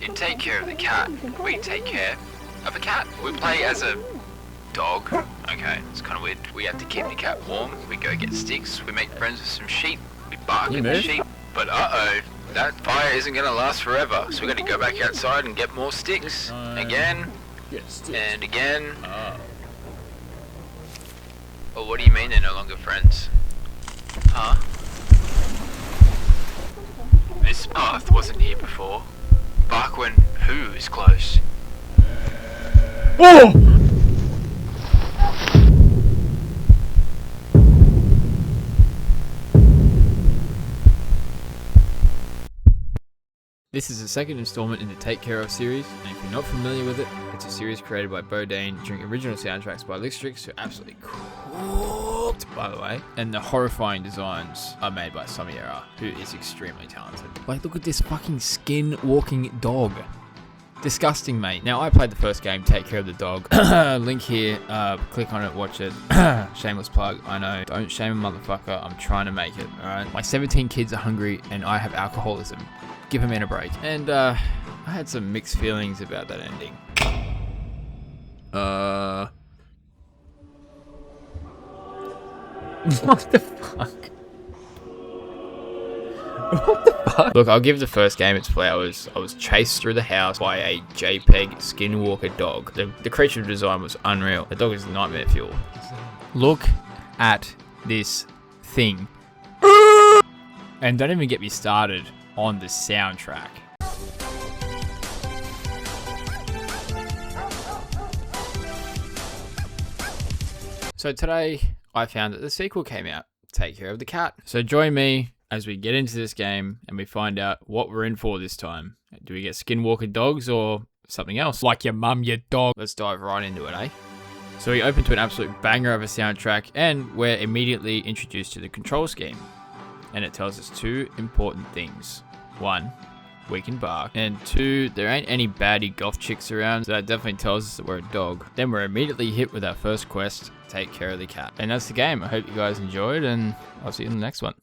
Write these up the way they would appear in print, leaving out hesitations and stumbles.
You take care of the cat, we take care of a cat. We play as a dog. Okay, it's kind of weird. We have to keep the cat warm. We go get sticks. We make friends with some sheep. We bark at the sheep. But uh-oh, that fire isn't going to last forever. So we got to go back outside and get more sticks. Again. And again. Well, what do you mean they're no longer friends? Huh? This path wasn't here before. Back when who is close? Oh! This is the second installment in the Take Care Of series, and if you're not familiar with it, it's a series created by Bodinhe during original soundtracks by Lickstrix, who absolutely cooked, by the way, and the horrifying designs are made by Samiera, who is extremely talented. Like, look at this fucking skin-walking dog. Disgusting, mate. Now, I played the first game, Take Care of the Dog. Link here, click on it, watch it. Shameless plug, I know. Don't shame a motherfucker, I'm trying to make it, alright? My 17 kids are hungry, and I have alcoholism. Give a man a break. And I had some mixed feelings about that ending. What the fuck? What the fuck? Look, I'll give the first game its flowers. I was chased through the house by a JPEG skinwalker dog. The creature design was unreal. The dog is nightmare fuel. Look at this thing. And don't even get me started on the soundtrack. So today I found that the sequel came out, Take Care of the Cat. So join me as we get into this game and we find out what we're in for this time. Do we get skinwalker dogs or something else? Like your mum, your dog. Let's dive right into it, eh? So we open to an absolute banger of a soundtrack and we're immediately introduced to the control scheme. And it tells us two important things. One, we can bark. And two, there ain't any baddie goth chicks around, so that definitely tells us that we're a dog. Then we're immediately hit with our first quest, Take Care of the Cat. And that's the game. I hope you guys enjoyed, and I'll see you in the next one.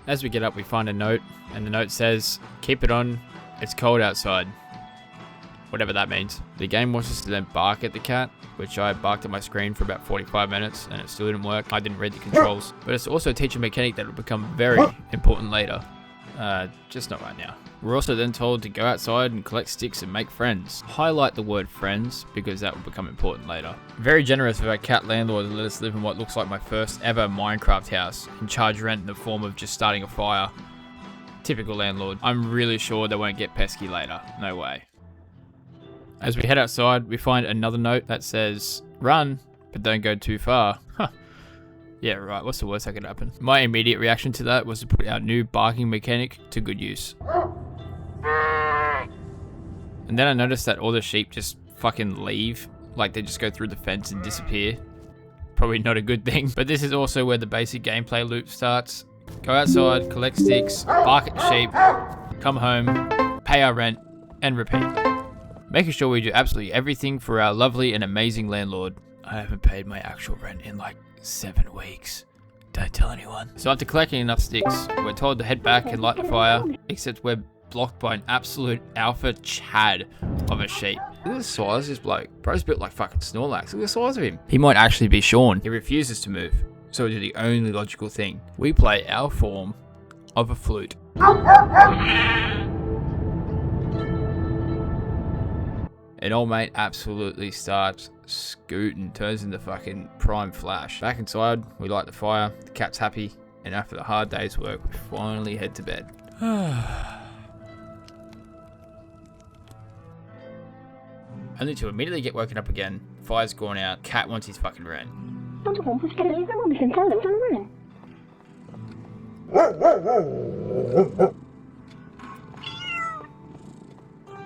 As we get up, we find a note, and the note says, keep it on, it's cold outside. Whatever that means. The game wants us to then bark at the cat, which I barked at my screen for about 45 minutes and it still didn't work. I didn't read the controls. But it's also a teaching mechanic that will become very important later. Just not right now. We're also then told to go outside and collect sticks and make friends. Highlight the word friends because that will become important later. Very generous of our cat landlord to let us live in what looks like my first ever Minecraft house and charge rent in the form of just starting a fire. Typical landlord. I'm really sure they won't get pesky later. No way. As we head outside, we find another note that says, run, but don't go too far. Huh. Yeah, right, what's the worst that could happen? My immediate reaction to that was to put our new barking mechanic to good use. And then I noticed that all the sheep just fucking leave. Like they just go through the fence and disappear. Probably not a good thing. But this is also where the basic gameplay loop starts. Go outside, collect sticks, bark at the sheep, come home, pay our rent, and repeat. Making sure we do absolutely everything for our lovely and amazing landlord. I haven't paid my actual rent in like 7 weeks. Don't tell anyone. So after collecting enough sticks, we're told to head back and light the fire, except we're blocked by an absolute alpha chad of a sheep. Look at the size of this bloke. Bro's built like fucking Snorlax. Look at the size of him. He might actually be Sean. He refuses to move. So we do the only logical thing. We play our form of a flute. And old mate absolutely starts scooting, turns into fucking prime Flash. Back inside, we light the fire, the cat's happy, and after the hard day's work, we finally head to bed. Only to immediately get woken up again, fire's gone out, cat wants his fucking rent.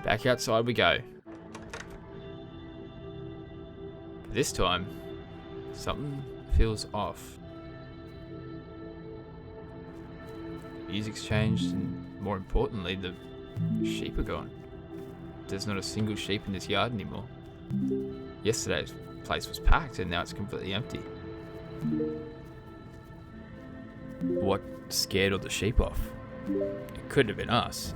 Back outside we go. This time, something feels off. Music's changed, and more importantly, the sheep are gone. There's not a single sheep in this yard anymore. Yesterday's place was packed, and now it's completely empty. What scared all the sheep off? It could have been us.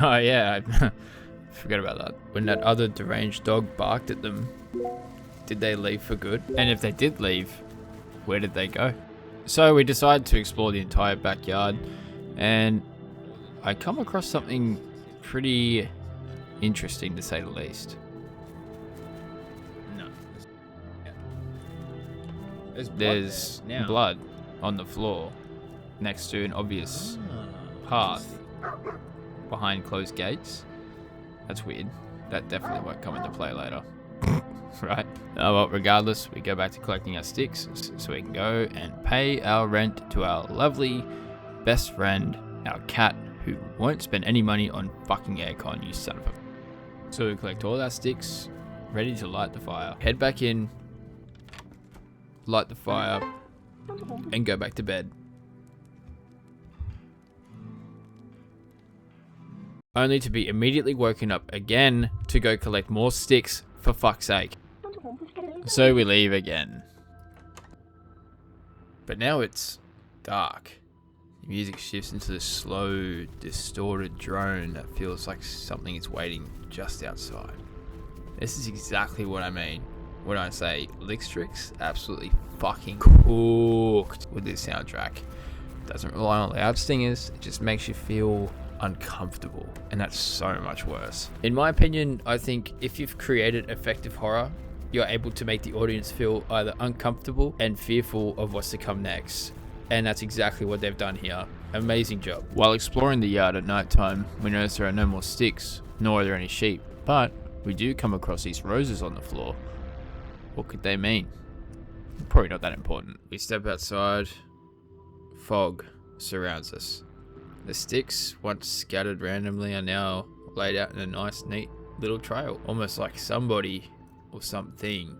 Oh yeah, I forgot about that. When that other deranged dog barked at them, did they leave for good? And if they did leave, where did they go? So we decided to explore the entire backyard, and I come across something pretty interesting, to say the least. No. There's blood on the floor next to an obvious path behind closed gates. That's weird. That definitely won't come into play later. Right? Oh well, regardless, we go back to collecting our sticks so we can go and pay our rent to our lovely best friend, our cat, who won't spend any money on fucking aircon, you son of a... So we collect all our sticks, ready to light the fire. Head back in, light the fire, and go back to bed. Only to be immediately woken up again to go collect more sticks, for fuck's sake. So we leave again. But now it's dark. The music shifts into this slow, distorted drone that feels like something is waiting just outside. This is exactly what I mean when I say Lickstrix absolutely fucking cooked with this soundtrack. It doesn't rely on loud stingers, it just makes you feel uncomfortable, and that's so much worse. In my opinion, I think if you've created effective horror, you're able to make the audience feel either uncomfortable and fearful of what's to come next. And that's exactly what they've done here. Amazing job. While exploring the yard at night time, we notice there are no more sticks, nor are there any sheep, but we do come across these roses on the floor. What could they mean? Probably not that important. We step outside. Fog surrounds us. The sticks, once scattered randomly, are now laid out in a nice, neat little trail. Almost like somebody or something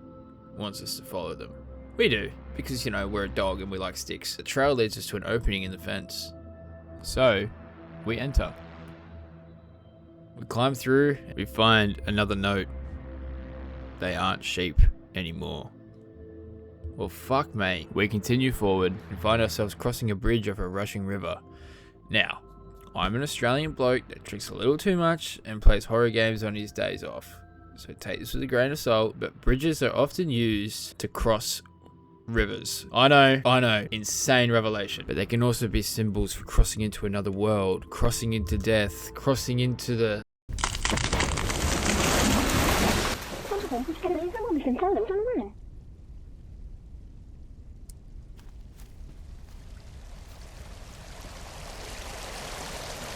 wants us to follow them. We do, because, you know, we're a dog and we like sticks. The trail leads us to an opening in the fence. So, we enter. We climb through, we find another note. They aren't sheep anymore. Well, fuck me. We continue forward and find ourselves crossing a bridge over a rushing river. Now, I'm an Australian bloke that drinks a little too much and plays horror games on his days off. So take this with a grain of salt, but bridges are often used to cross rivers. I know, insane revelation. But they can also be symbols for crossing into another world, crossing into death, crossing into the...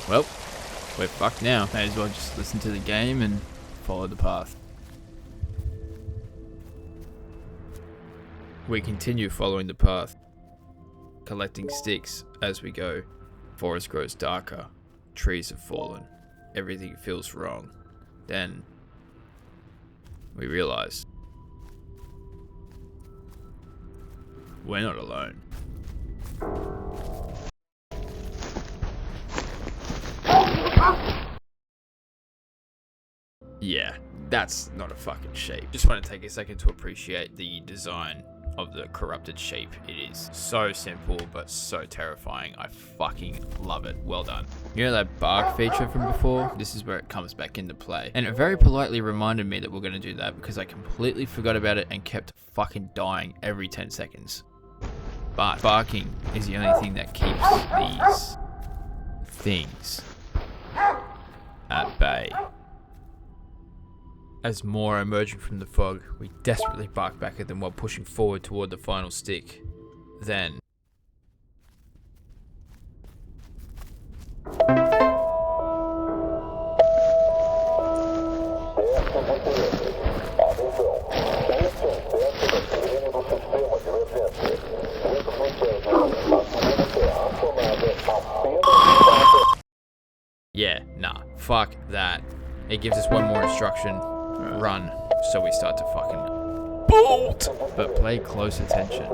Well, we're fucked now. May as well just listen to the game and follow the path. We continue following the path, collecting sticks as we go. Forest grows darker, trees have fallen, everything feels wrong. Then, we realize we're not alone. Yeah, that's not a fucking sheep. Just want to take a second to appreciate the design of the corrupted sheep. It is so simple, but so terrifying. I fucking love it. Well done. You know that bark feature from before? This is where it comes back into play. And it very politely reminded me that we're going to do that because I completely forgot about it and kept fucking dying every 10 seconds. But barking is the only thing that keeps these things at bay. As more are emerging from the fog, we desperately bark back at them while pushing forward toward the final stick. Then... yeah, nah, fuck that. It gives us one more instruction. Run, so we start to fucking bolt! But pay close attention.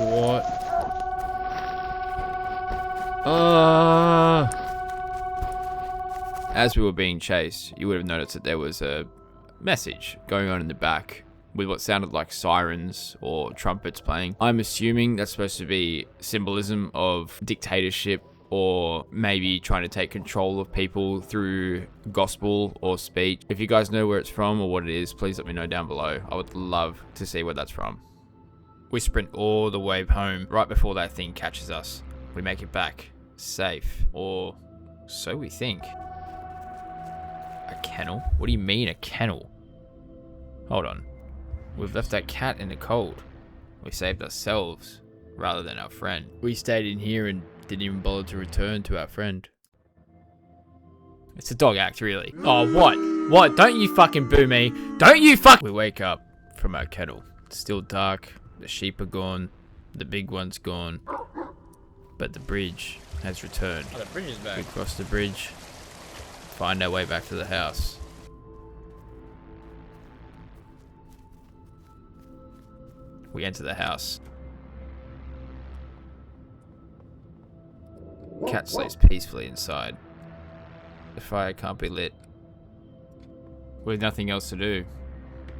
What? As we were being chased, you would have noticed that there was a message going on in the back with what sounded like sirens or trumpets playing. I'm assuming that's supposed to be symbolism of dictatorship, or maybe trying to take control of people through gospel or speech. If you guys know where it's from or what it is, please let me know down below. I would love to see where that's from. We sprint all the way home right before that thing catches us. We make it back safe, or so we think. A kennel? What do you mean a kennel? Hold on. We've left that cat in the cold. We saved ourselves rather than our friend. We stayed in here and didn't even bother to return to our friend. It's a dog act, really. Oh, what? What? Don't you fucking boo me. Don't you fuck... We wake up from our kennel. It's still dark. The sheep are gone. The big one's gone. But the bridge has returned. Oh, the bridge is back. We cross the bridge. Find our way back to the house. We enter the house. Cat sleeps peacefully inside. The fire can't be lit. With nothing else to do,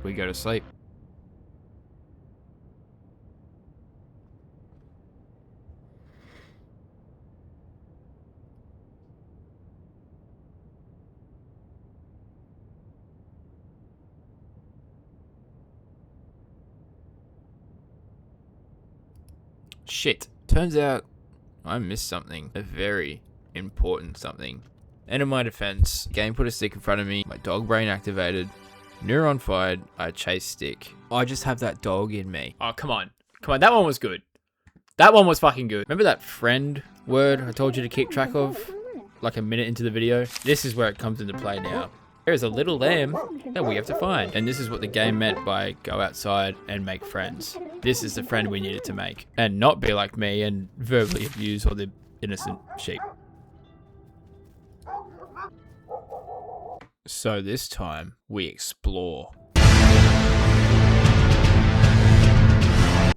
we go to sleep. Shit. Turns out I missed something. A very important something. And in my defense, the game put a stick in front of me, my dog brain activated, neuron fired, I chased stick. I just have that dog in me. Oh, come on. Come on, that one was good. That one was fucking good. Remember that friend word I told you to keep track of? Like a minute into the video? This is where it comes into play now. There is a little lamb that we have to find. And this is what the game meant by go outside and make friends. This is the friend we needed to make. And not be like me and verbally abuse all the innocent sheep. So this time, we explore.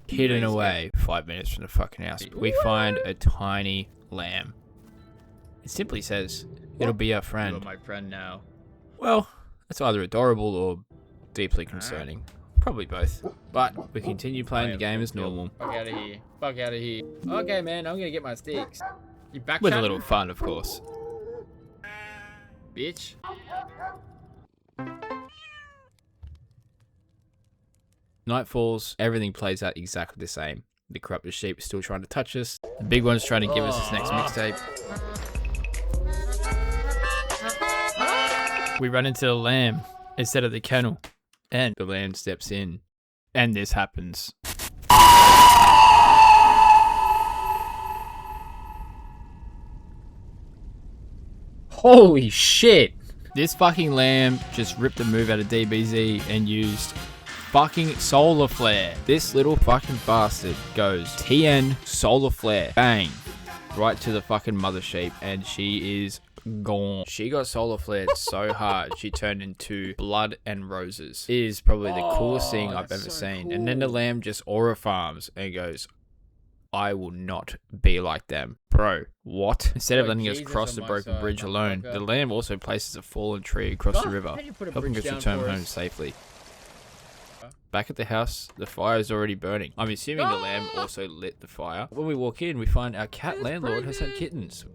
Hidden away 5 minutes from the fucking house, we find a tiny lamb. It simply says, it'll be our friend. You're my friend now. Well, that's either adorable or deeply concerning. Probably both. But we continue playing the game as normal. Fuck out of here. Fuck out of here. Okay, man, I'm gonna get my sticks. You back with a little fun, of course. Bitch. Night falls, everything plays out exactly the same. The corrupted sheep is still trying to touch us. The big one's trying to give us this next mixtape. We run into the lamb instead of the kennel. And the lamb steps in. And this happens. Holy shit! This fucking lamb just ripped a move out of DBZ and used fucking solar flare. This little fucking bastard goes TN solar flare. Bang. Right to the fucking mother sheep. And she is gone. She got solar flared so hard she turned into blood and roses. It is probably the coolest thing I've ever seen. Cool. And then the lamb just aura farms and goes, I will not be like them. Bro, what? Instead of letting us cross the broken bridge alone, the lamb also places a fallen tree across the river, helping us return home safely. Back at the house, the fire is already burning. I'm assuming the lamb also lit the fire. When we walk in, we find our cat landlord has had kittens.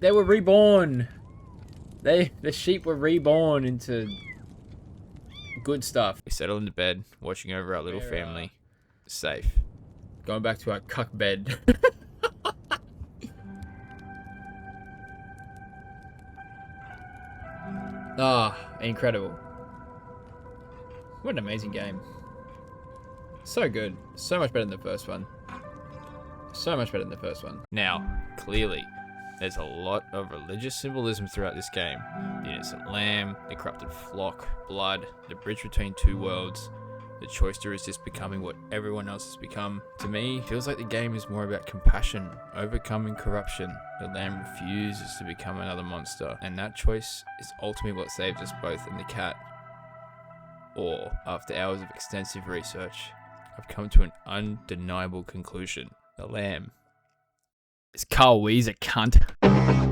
They were reborn. The sheep were reborn into good stuff. We settle into bed, watching over our little family. Safe. Going back to our cuck bed. Ah, incredible. What an amazing game. So good. So much better than the first one. So much better than the first one. Now, clearly, there's a lot of religious symbolism throughout this game. The innocent lamb, the corrupted flock, blood, the bridge between two worlds. The choister is just becoming what everyone else has become. To me, it feels like the game is more about compassion, overcoming corruption. The lamb refuses to become another monster, and that choice is ultimately what saved us both and the cat. Or, after hours of extensive research, I've come to an undeniable conclusion. The lamb is Carl Weezer, cunt.